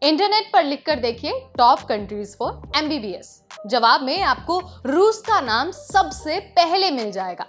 Internet पर लिखकर देखिए टॉप कंट्रीज फॉर एमबीबीएस। जवाब में आपको रूस का नाम सबसे पहले मिल जाएगा।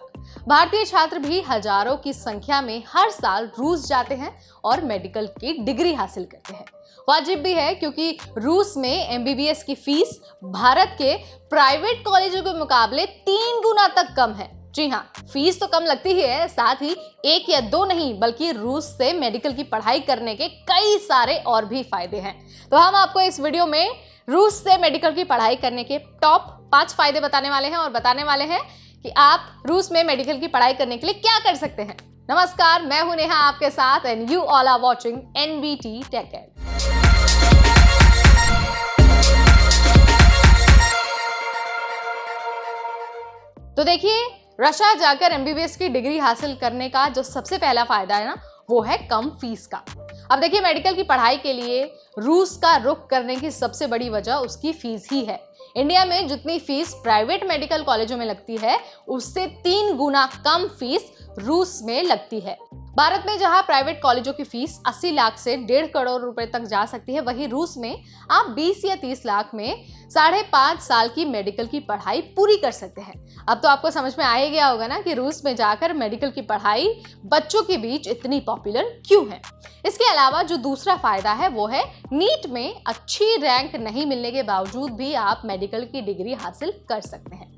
भारतीय छात्र भी हजारों की संख्या में हर साल रूस जाते हैं और मेडिकल की डिग्री हासिल करते हैं। वाजिब भी है क्योंकि रूस में एमबीबीएस की फीस भारत के प्राइवेट कॉलेजों के मुकाबले 3 गुना तक कम है। जी हाँ, फीस तो कम लगती ही है, साथ ही 1 या 2 नहीं बल्कि रूस से मेडिकल की पढ़ाई करने के कई सारे और भी फायदे हैं। तो हम आपको इस वीडियो में रूस से मेडिकल की पढ़ाई करने के टॉप 5 फायदे बताने वाले हैं और बताने वाले हैं कि आप रूस में मेडिकल की पढ़ाई करने के लिए क्या कर सकते हैं। नमस्कार, मैं हूं नेहा आपके साथ and you all are watching NBT tech ed. तो देखिए, रशिया जाकर एमबीबीएस की डिग्री हासिल करने का जो सबसे पहला फायदा है ना, वो है कम फीस का। अब देखिए, मेडिकल की पढ़ाई के लिए रूस का रुख करने की सबसे बड़ी वजह उसकी फीस ही है। इंडिया में जितनी फीस प्राइवेट मेडिकल कॉलेजों में लगती है, उससे 3 गुना कम फीस रूस में लगती है। भारत में जहां प्राइवेट कॉलेजों की फीस 80 लाख से 1.5 करोड़ रुपए तक जा सकती है, वहीं रूस में आप 20 या 30 लाख में 5.5 साल की मेडिकल की पढ़ाई पूरी कर सकते हैं। अब तो आपको समझ में आ ही गया होगा ना कि रूस में जाकर मेडिकल की पढ़ाई बच्चों के बीच इतनी पॉपुलर क्यों है। इसके अलावा जो दूसरा फायदा है वो है नीट में अच्छी रैंक नहीं मिलने के बावजूद भी आप मेडिकल की डिग्री हासिल कर सकते हैं।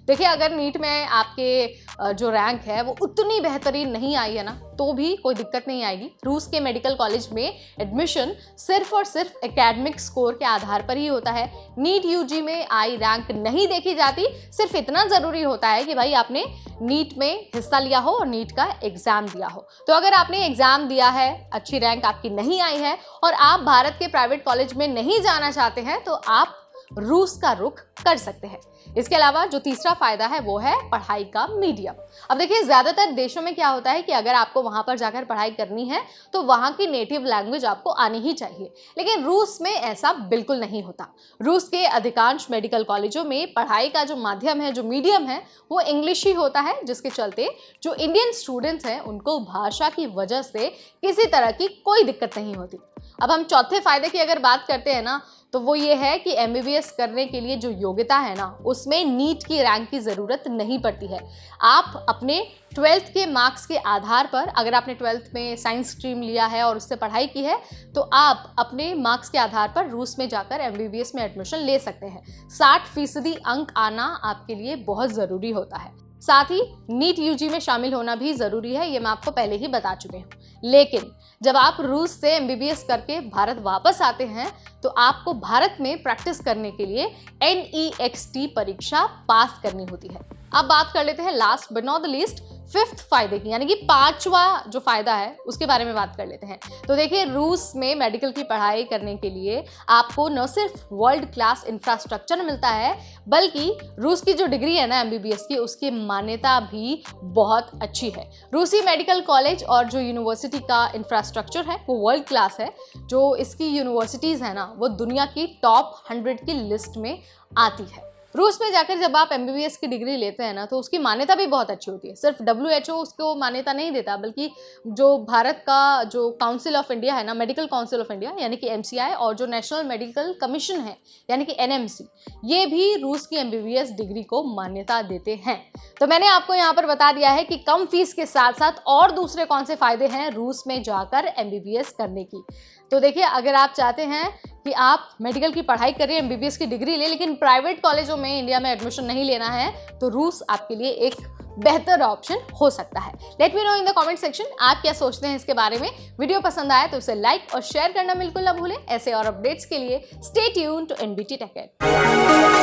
देखिए, अगर नीट में आपके जो रैंक है वो उतनी बेहतरीन नहीं आई है ना, तो भी कोई दिक्कत नहीं आएगी। रूस के मेडिकल कॉलेज में एडमिशन सिर्फ और सिर्फ एकेडमिक स्कोर के आधार पर ही होता है। नीट यूजी में आई रैंक नहीं देखी जाती, सिर्फ इतना ज़रूरी होता है कि भाई आपने नीट में हिस्सा लिया हो और नीट का एग्जाम दिया हो। तो अगर आपने एग्जाम दिया है, अच्छी रैंक आपकी नहीं आई है और आप भारत के प्राइवेट कॉलेज में नहीं जाना चाहते हैं, तो आप रूस का रुख कर सकते हैं। इसके अलावा जो तीसरा फायदा है वो है पढ़ाई का मीडियम। अब देखिए, ज्यादातर देशों में क्या होता है कि अगर आपको वहां पर जाकर पढ़ाई करनी है तो वहां की नेटिव लैंग्वेज आपको आनी ही चाहिए, लेकिन रूस में ऐसा बिल्कुल नहीं होता। रूस के अधिकांश मेडिकल कॉलेजों में पढ़ाई का जो माध्यम है, जो मीडियम है, वो इंग्लिश ही होता है, जिसके चलते जो इंडियन स्टूडेंट्स हैं उनको भाषा की वजह से किसी तरह की कोई दिक्कत नहीं होती। अब हम चौथे फायदे की अगर बात करते हैं ना, तो वो ये है कि एमबीबीएस करने के लिए जो योग्यता है ना, उसमें नीट की रैंक की ज़रूरत नहीं पड़ती है। आप अपने 12th के मार्क्स के आधार पर, अगर आपने 12th में साइंस स्ट्रीम लिया है और उससे पढ़ाई की है, तो आप अपने मार्क्स के आधार पर रूस में जाकर एमबीबीएस में एडमिशन ले सकते हैं। 60% अंक आना आपके लिए बहुत ज़रूरी होता है। साथ ही नीट यूजी में शामिल होना भी ज़रूरी है, ये मैं आपको पहले ही बता चुके हूँ। लेकिन जब आप रूस से एमबीबीएस करके भारत वापस आते हैं, तो आपको भारत में प्रैक्टिस करने के लिए NEXT परीक्षा पास करनी होती है। अब बात कर लेते हैं last but not the least 5th फायदे की, यानी कि 5वां जो फायदा है उसके बारे में बात कर लेते हैं। तो देखिए, रूस में मेडिकल की पढ़ाई करने के लिए आपको न सिर्फ वर्ल्ड क्लास इंफ्रास्ट्रक्चर मिलता है, बल्कि रूस की जो डिग्री है ना एमबीबीएस की, उसकी मान्यता भी बहुत अच्छी है। रूसी मेडिकल कॉलेज और जो यूनिवर्सिटी का इंफ्रास्ट्रक्चर है वो वर्ल्ड क्लास है। जो इसकी यूनिवर्सिटीज़ है ना, वो दुनिया की टॉप 100 की लिस्ट में आती है। रूस में जाकर जब आप एमबीबीएस की डिग्री लेते हैं ना, तो उसकी मान्यता भी बहुत अच्छी होती है। सिर्फ WHO उसको मान्यता नहीं देता, बल्कि जो भारत का जो काउंसिल ऑफ इंडिया है ना, मेडिकल काउंसिल ऑफ इंडिया यानी कि MCI, और जो नेशनल मेडिकल कमीशन है यानी कि NMC, ये भी रूस की एमबीबीएस डिग्री को मान्यता देते हैं। तो मैंने आपको यहाँ पर बता दिया है कि कम फीस के साथ साथ और दूसरे कौन से फायदे हैं रूस में जाकर एमबीबीएस करने की। तो देखिए, अगर आप चाहते हैं कि आप मेडिकल की पढ़ाई करें, एमबीबीएस की डिग्री ले, लेकिन प्राइवेट कॉलेजों में इंडिया में एडमिशन नहीं लेना है, तो रूस आपके लिए एक बेहतर ऑप्शन हो सकता है। Let me know in the comment section आप क्या सोचते हैं इसके बारे में। वीडियो पसंद आया तो उसे लाइक और शेयर करना बिल्कुल ना भूलें। ऐसे और अपडेट्स के लिए stay tuned to NBT tech add.